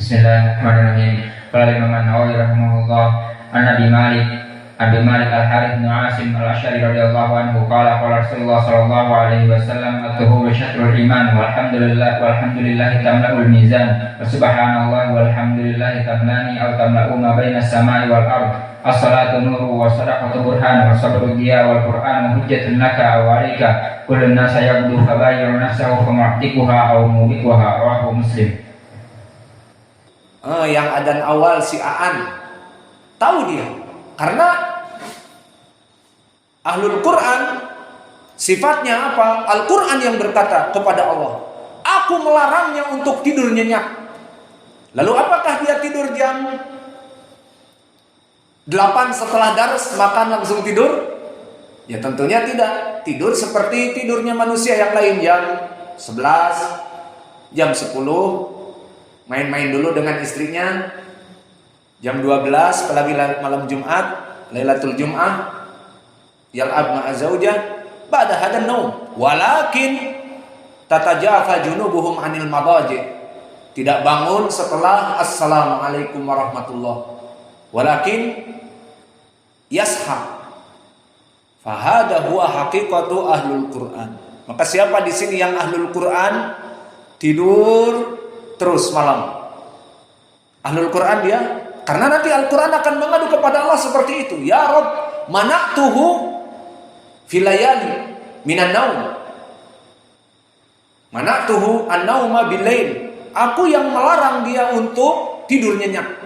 Bismillahirrahmanirrahim. Qala Imam An-Nawawi rahimahullah, an Abi Malik Al-Harith bin Asim Al-Asy'ari radhiyallahu anhu qala Rasulullah sallallahu alaihi wasallam at-tuhuru syatrul iman walhamdulillahi tamla'ul mizan wa subhanallah walhamdulillahi tamlani aw tamla'u ma bainas samai wal ard. As-salatu nuru wa sadaqatu burhan wa sabru diya wal qur'anu hujjatun laka aw 'alaika kullun nas yaghdu fabayyi'u nafsahu famu'tiquha aw mubiquha, rawahu Muslim. Yang adzan awal si Aan tahu dia karena ahlul Quran sifatnya apa? Al-Quran yang berkata kepada Allah, aku melarangnya untuk tidur nyenyak. Lalu apakah dia tidur jam 8 setelah dars makan langsung tidur? Ya tentunya tidak. Tidur seperti tidurnya manusia yang lain, jam 11, jam 10 main-main dulu dengan istrinya, jam 12 apalagi malam Jumat, Lailatul Jum'ah, yal'ab ma'a zaujah ba'da hadan naum. Walakin tatajafa junubuhum 'anil madaji. Tidak bangun setelah assalamualaikum warahmatullah. Walakin yashab. Fahada huwa haqiqatu ahlul Quran. Maka siapa di sini yang ahlul Quran tidur terus malam, ahlul Quran dia, karena nanti Al-Quran akan mengadu kepada Allah seperti itu. Ya Rabb, mana'tuhu filayali minan naum, mana'tuhu an-nauma bil-lail. Aku yang melarang dia untuk tidur nyenyak,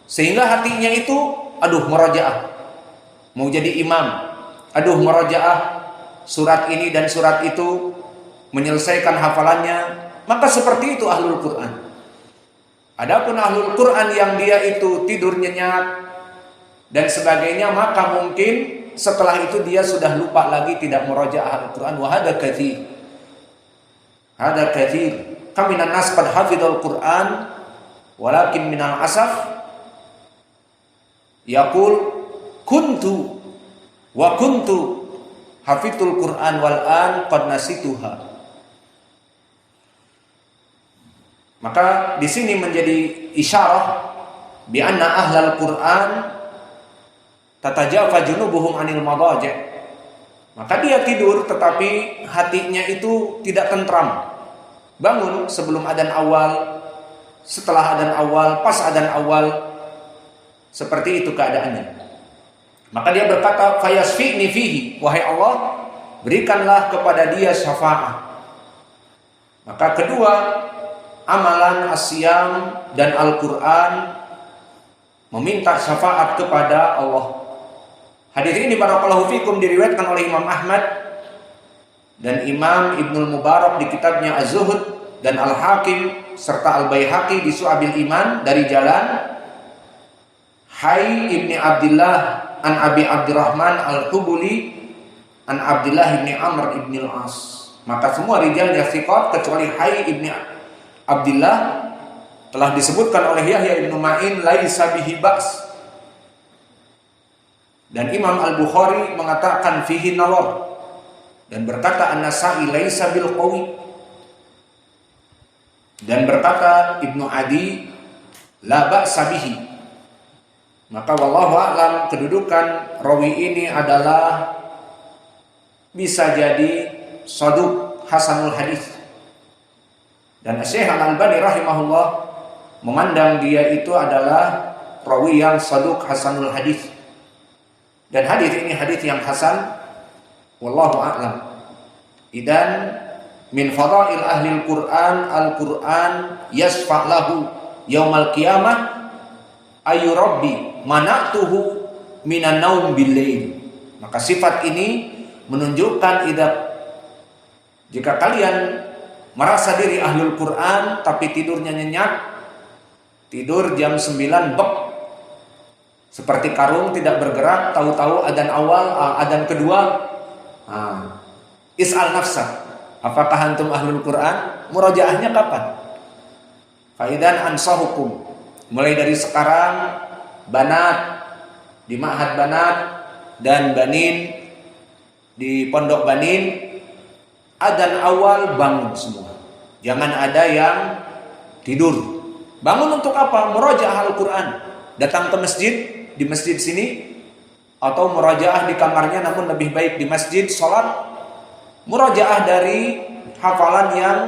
sehingga hatinya itu aduh murajaah, mau jadi imam, aduh murajaah surat ini dan surat itu, menyelesaikan hafalannya. Maka seperti itu ahlul Quran. Adapun ahlul Quran yang dia itu tidur nyenyak dan sebagainya, maka mungkin setelah itu dia sudah lupa lagi, tidak murajaah Al-Quran. Wa hada katsir. Hada katsir. Kam minan nas qad hafidhal Quran walakin minal asaf yaqul kuntu hafidhul Quran wal an qad nasituha. Maka di sini menjadi isyarah bi anna ahlal Quran tatajafa junubuhum 'anil madaji'. Maka dia tidur tetapi hatinya itu tidak tentram. Bangun sebelum adzan awal, setelah adzan awal, pas adzan awal. Seperti itu keadaannya. Maka dia berkata, fayasfi'ni fihi, wahai Allah, berikanlah kepada dia syafaat. Maka kedua, amalan asyam dan Al-Quran meminta syafaat kepada Allah. Hadis ini barakallahu fikum diriwayatkan oleh Imam Ahmad dan Imam Ibnul Mubarak di kitabnya Az-Zuhud dan Al-Hakim serta Al-Baihaqi di Syu'abil Iman dari jalan Hay ibni Abdullah an Abi Abdurrahman Al-Hubuli an Abdullah ibni Amr ibni Al-As. Maka semua rijalnya thiqat kecuali Hay ibni Abdullah telah disebutkan oleh Yahya ibnu Ma'in laisa bihi ba's. Dan Imam Al-Bukhari mengatakan fihi nawar, dan berkata An-Nasa'i laisa bil qawi, dan berkata Ibnu Adi la ba'sa bihi. Maka wallahu a'lam kedudukan rawi ini adalah bisa jadi saduq hasanul hadis. Dan Syekh Al-Albani rahimahullah memandang dia itu adalah rawi yang saduq hasanul hadis. Dan hadis ini hadis yang hasan, wallahu a'lam. Idan min fadail ahli Al-Quran, Al-Quran yasfa' lahu yaumal qiyamah ayu rabbi mana'tuhu minan naum bil-lail. Maka sifat ini menunjukkan jika kalian merasa diri ahlul Quran tapi tidurnya nyenyak, tidur jam 9 bek, seperti karung tidak bergerak, tahu-tahu adzan awal, adzan kedua, is'al nafsa, apakah antum ahlul Quran? Murajaahnya kapan? Faidan ansahukum, mulai dari sekarang banat di ma'had banat dan banin di pondok banin, adzan awal bangun semua. Jangan ada yang tidur. Bangun untuk apa? Murajaah Al-Quran. Datang ke masjid, di masjid sini, atau murajaah di kamarnya, namun lebih baik di masjid, sholat, murajaah dari hafalan yang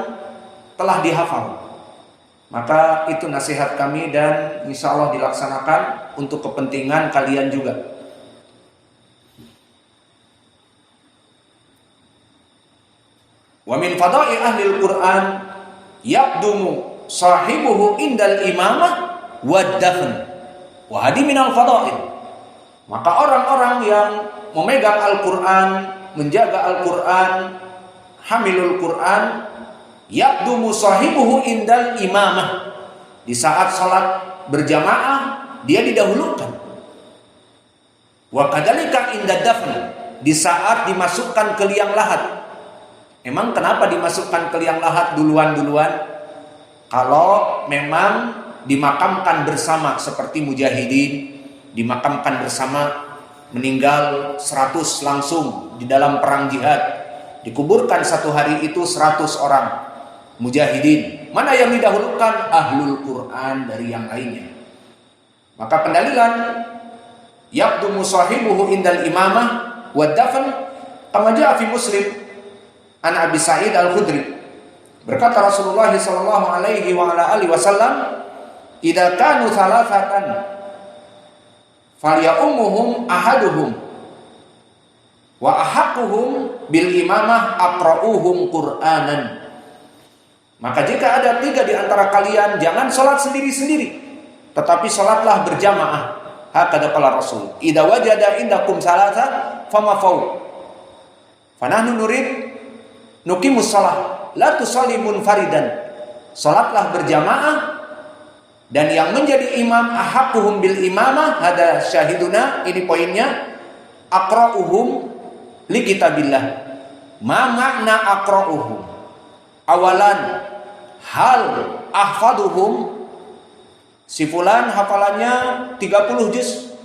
telah dihafal. Maka itu nasihat kami dan insya Allah dilaksanakan untuk kepentingan kalian juga. Wa min fada'i ahlil Qur'an yaqdumu sahibuhu indal imamah wad dafn. Wa hadi minal fada'il. Maka orang-orang yang memegang Al-Qur'an, menjaga Al-Qur'an, hamilul Qur'an, yaqdumu sahibuhu indal imamah. Di saat salat berjamaah dia didahulukan. Wa kadzalika indad dafn. Di saat dimasukkan ke liang lahat. Emang kenapa dimasukkan ke liang lahat duluan-duluan? Kalau memang dimakamkan bersama seperti mujahidin, dimakamkan bersama, meninggal 100 langsung di dalam perang jihad, dikuburkan satu hari itu 100 orang mujahidin. Mana yang didahulukan? Ahlul Quran dari yang lainnya. Maka pendalilan yaqdumu sahibuhu indal imamah wa dafn kama jaa fi Muslim an Abi Sa'id Al-Khudri. Berkata Rasulullah sallallahu alaihi wa ala alihi wasallam, "Idza kanu thalathatan falyummuhum ahaduhum wa ahaqquhum bil imamah aqra'uhum Qur'anan." Maka jika ada 3 di antara kalian, jangan salat sendiri-sendiri, tetapi salatlah berjamaah. Hakada qala Rasul, "Idza wajada indakum salasa fama fawq." Fanahnu nurid nuqimus shalah, la tusalli munfaridan. Salatlah berjamaah dan yang menjadi imam ahaqquhum bil imamah, hada syahiduna, ini poinnya, aqra'uhum li kitabillah. Ma makna aqra'uhum? Awalan, hal ahfaduhum, si fulan hafalannya 30 juz,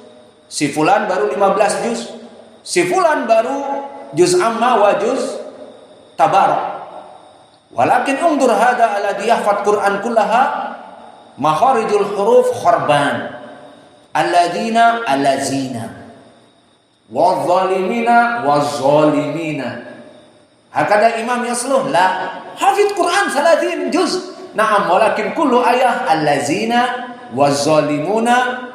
si fulan baru 15 juz, si fulan baru juz amma wa juz tabarak. Walakin undur hada alladhi yahfad Qur'an kullaha makharijul huruf kharban alladzina alazina wadh-dhalimina wadh-dhalimina. Hakada imam yasluh la hafid Quran 30 juz. Na'am, walakin kullu ayah allazina wadh-dhalimuna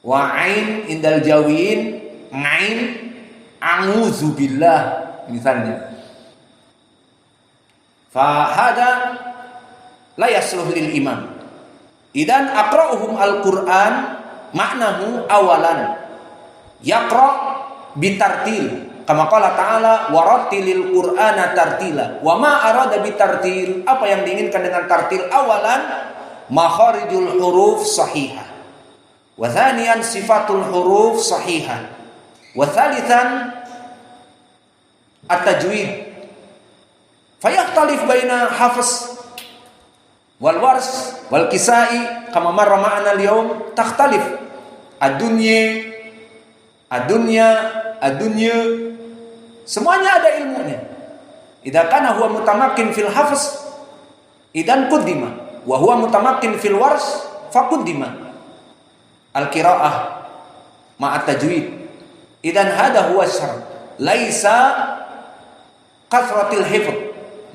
wa ain indal jawin ain a'udzubillah misalnya. Fahada la yasluh lil imam. Idan aqra'uhum al-Qur'an maknahu awalan yaqra' bitartil kama qala ta'ala warattilil qur'ana tartila. Wa ma arada bitartil, apa yang diinginkan dengan tartil? Awalan makharijul huruf sahihah, wa thaniyan sifatul huruf sahihah, wa thalithan at-tajwid. Fayakhtalif baina hafiz wal wars wal kisai kama marra ma'ana al-yawm takhtalif ad-dunya semuanya ada ilmunya. Idza kana huwa mutamakkin fil hafiz idan quddima wa huwa mutamakkin fil wars faquddima al-qiraah ma'at tajwid. Idan hada huwa syart laisa kasratil hifdz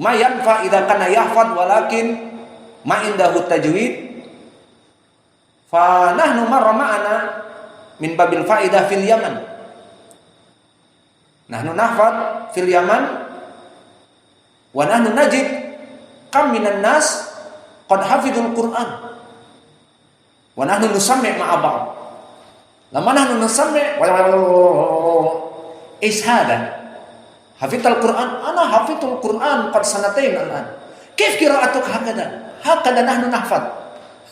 ma yanfa idza kana yahfad walakin ma indahu tajwid. Fa nahnu marra ma'ana min babil faidah fil Yaman. Nahnu nahfad fil Yaman wa nahnu najid kam minan nas qad hafidhul Qur'an wa nahnu nusammi' ma'a ba'd. Lama nahnu nusammi' ishada hafidhul Qur'an, ana hafidhul Qur'an qad sanatain al-an. Kif qira'atuk hakada nahnu nahfad.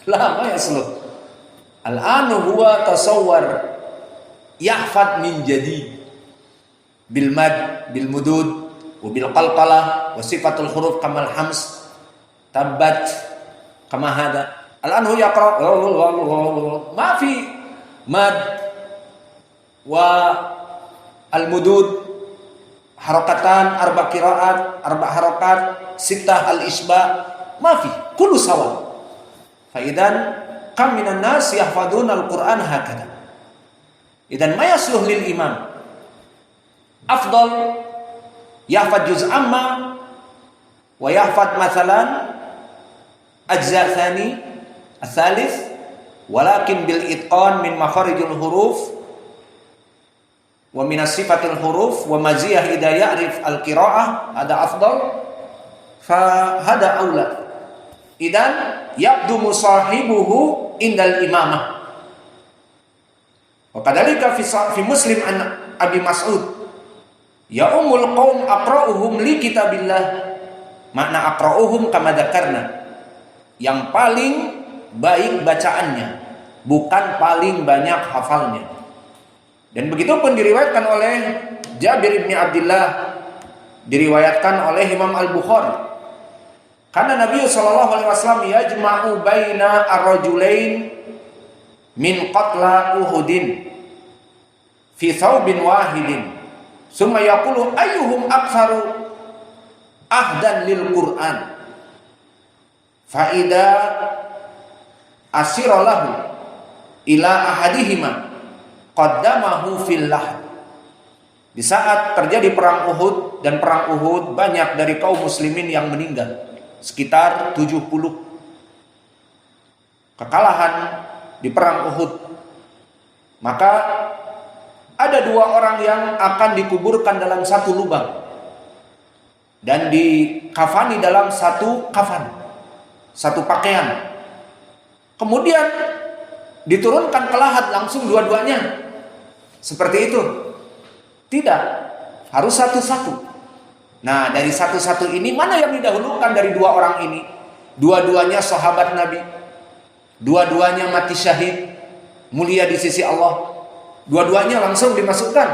La ma yasluh. Al-an huwa tasawwar yahfad min jadid bil mad bil mudud wa bil qalqalah wa sifatul huruf kamal hams tabbat kama hada. Al-an huwa yaqra ma fi mad wa al mudud harakatan arba qiraat arba harakat sittah al isba ma fi kullu sawa. Fa idan kam minan nas yahfaduna al-Qur'an hakada. Idan ma yasluh lil imam afdal yahfad juz amma wa yahfad mathalan ajza thani al-thalith walakin bil itqan min makharijul huruf wa min sifatil huruf wa maziyah idza ya'rif al-qira'ah ada afdal fa hada aula. Idan yaqdumu sahibuhu indal imamah. Wa kadzalika fi Muslim an Abi Mas'ud ya umul qaum aqra'uhum li kitabillah. Makna aqra'uhum kama dzakarna, yang paling baik bacaannya, bukan paling banyak hafalnya. Dan begitu pun diriwayatkan oleh Jabir bin Abdullah, diriwayatkan oleh Imam Al-Bukhari. Karena Nabi sallallahu alaihi wasallam yajma'u baina ar-rajulain min qatla Uhudin fi thawbin wahidin. Summa yaqulu ayyuhum aktsaru ahdan lil Qur'an. Fa idza asira lahu ila ahadihima qaddamahu fil lahd. Di saat terjadi perang Uhud, dan perang Uhud banyak dari kaum muslimin yang meninggal, sekitar 70 kekalahan di perang Uhud. Maka ada 2 orang yang akan dikuburkan dalam satu lubang dan dikafani dalam satu kafan, satu pakaian. Kemudian diturunkan ke lahat langsung dua-duanya. Seperti itu? Tidak, harus satu-satu. Nah, dari satu-satu ini mana yang didahulukan dari 2 orang ini? Dua-duanya sahabat Nabi, dua-duanya mati syahid, mulia di sisi Allah. Dua-duanya langsung dimasukkan?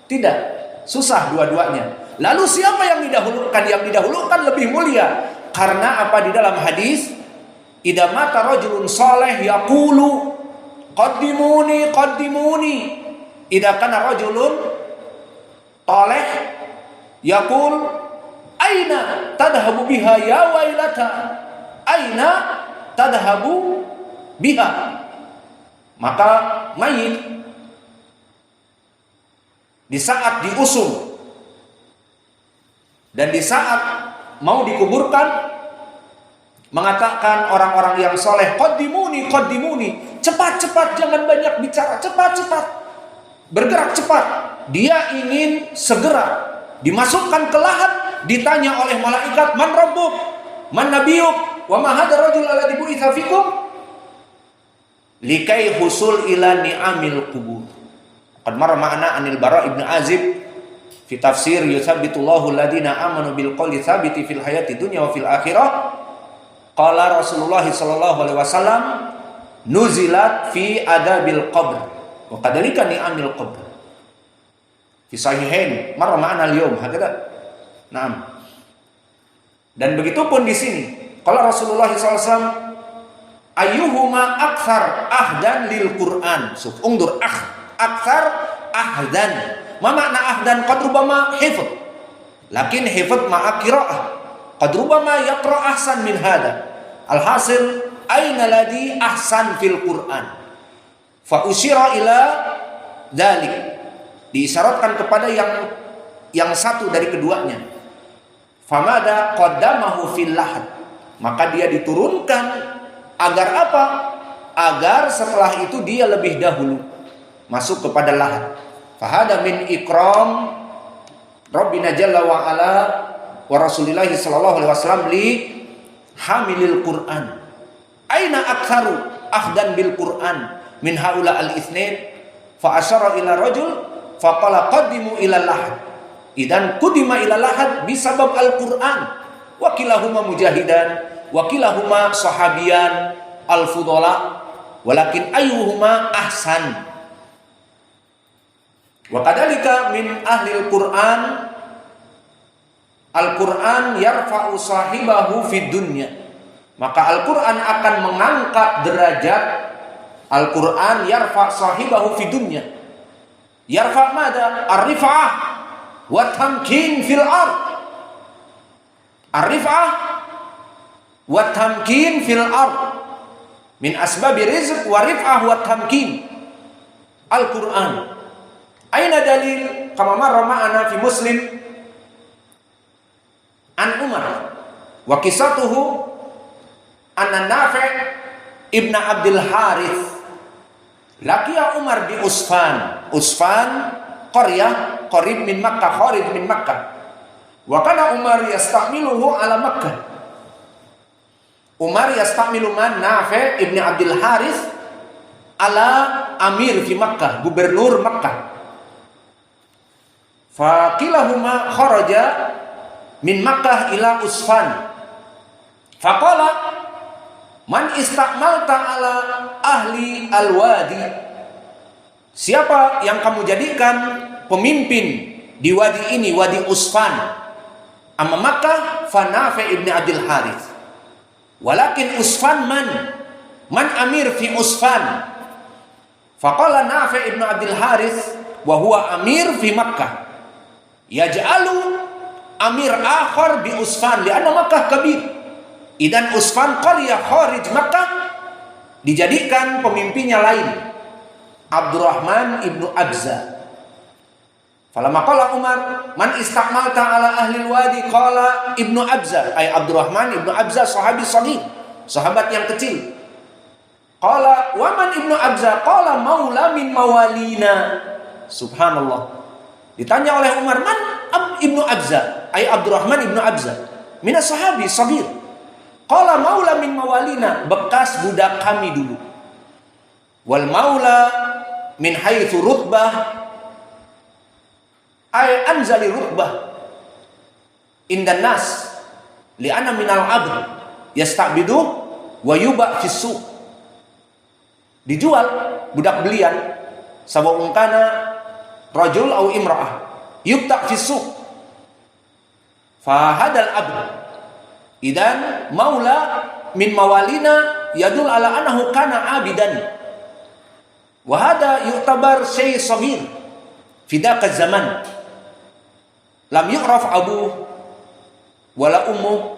Tidak, susah dua-duanya. Lalu siapa yang didahulukan? Yang didahulukan lebih mulia. Karena apa? Di dalam hadis, idza mata rajulun saleh yaqulu qaddimuni qaddimuni. Idza kana rajulun saleh yaqul aina tadhhabu biha ya wailata, aina tadhhabu biha. Maka mayit di saat diusung dan di saat mau dikuburkan mengatakan orang-orang yang soleh, qaddimuni qaddimuni, cepat-cepat, jangan banyak bicara, cepat-cepat, bergerak cepat. Dia ingin segera dimasukkan ke lahat, ditanya oleh malaikat, man rabbuk, man nabiyuk, wa ma hadha rajul alladhi bu'itsa fikum, likai husul ila ni'amil qubur. Qad marra ma'ana anil Bara ibn Azib fi tafsir yuthabbitullahu alladhina amanu bil qawli tsabiti fil hayati dunya wa fil akhirah. Qala Rasulullah sallallahu alaihi wasallam nuzilat fi adabil qabr wa kadzalika ni'amil qabr. Fi sahihain marra ma'ana al-yawm hakada. Naam. Dan begitu pun di sini qala Rasulullah sallallahu alaihi wasallam ayyuhuma akthar ahdan lil Qur'an. Ungdur akthar ahdan. Ma makna ahdan? Qad rubama hifdz, lakin hifdz ma'a qira'ah. Qad rubama yaqra' ahsan min hada. Alhasil aina ladhi ahsan fil Qur'an. Fa usyira ila dzalik. Diisyaratkan kepada yang satu dari keduanya. Famada qaddamahu fil lahad. Maka dia diturunkan agar apa? Agar setelah itu dia lebih dahulu masuk kepada lahat. Fahada min ikram Rabbina Jalla wa Ala wa Rasulillahi sallallahu alaihi wasallam li hamilil Qur'an. Aina aktsaru ahdan bil Qur'an min haula al-itsnain? Fa asyara ila rajul fa qala qaddimu ila lahad. Idan qudima ila lahad bisabab al-Qur'an. Wa kilahuma mujahidan wa kilahuma sahabiyan al-fudala, walakin ayyuhuma ahsan. Wa kadzalika min ahli al-Qur'an, Al-Qur'an yarfa'u sahibahu fid dunya. Maka Al-Qur'an akan mengangkat derajat. Al-Qur'an yarfa' sahibahu fid dunya. Yarfa' mada? Ar-rif'ah wa tamkin fil ard. Ar-rif'ah wa tamkin fil ard. min asbabi rizq wa rif'ah wa tamkin. Al-Quran. Aina dalil kama marra ma'ana fi Muslim an Umar wa qisatuhu anna Nafi' ibn Abdul Harith laqiya Umar bi Usfan. Usfan qaryah qarib min Makkah, qarib min Makkah. Wa kana Umar yastamiluhu ala Makkah. Umar yastamilu man Nafi' ibn Abdul Harith ala amir fi Makkah, gubernur Makkah. Faqilahuma kharaja min Makkah ila Usfan. Faqala man istakmalta ala ahli al-wadi. Siapa yang kamu jadikan pemimpin di wadi ini, wadi Usfan, amma Makkah? Fa Nafi' ibn Abdul Harith. Walakin Usfan man amir fi Usfan. Faqala Nafi' ibn Abdul Harith wa huwa amir fi Makkah yaj'alu amir akhar bi Usfan li'anna Makkah kabir. Idan Usfan qaryah kharij Makkah, dijadikan pemimpinnya lain, Abdurrahman ibnu Abza. Falamma qala Umar man istakmalta ala ahli al-wadi qala ibnu Abza, ay Abdurrahman ibnu Abza, sahabi shaghir, sahabat yang kecil. Qala wa man ibnu Abza qala maula min mawalina. Subhanallah. Ditanya oleh Umar, man ibnu Abza, ay Abdurrahman ibnu Abza, mina sahabi shaghir. Qala maula min mawalina, bekas budak kami dulu. Wal maula min haitsu rutbah, ay anzali rutbah indan nas li'anna minal abd yasta'bidu wa yuba fis suq. Dijual budak belian sawa'un kana rajul au imra'ah yubta fis suq. Fa hadal abd idan maula min mawalina yadul ala annahu kana abidan. Wa hada yu'tabar syai' shaghir fi daqaz zaman. Lam yu'raf abu wala ummu.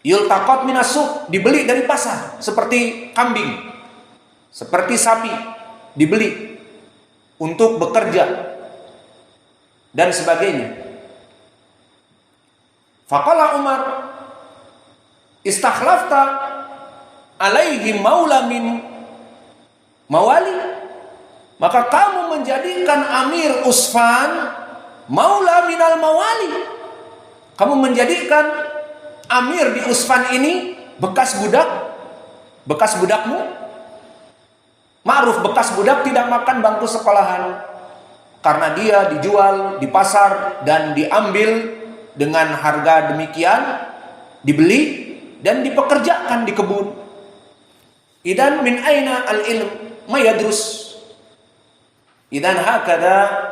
Yultaqat minas suq, dibeli dari pasar, seperti kambing, seperti sapi, dibeli untuk bekerja dan sebagainya. Faqala Umar istakhlafta alaihi maula min mawali, maka kamu menjadikan amir Usfan maula minal mawali. Kamu menjadikan amir di Usfan ini bekas budakmu. Ma'ruf, bekas budak tidak makan bangku sekolahan, karena dia dijual di pasar dan diambil dengan harga demikian, dibeli dan dipekerjakan di kebun. Idan min aina al-ilm mayadrus. Idan hakada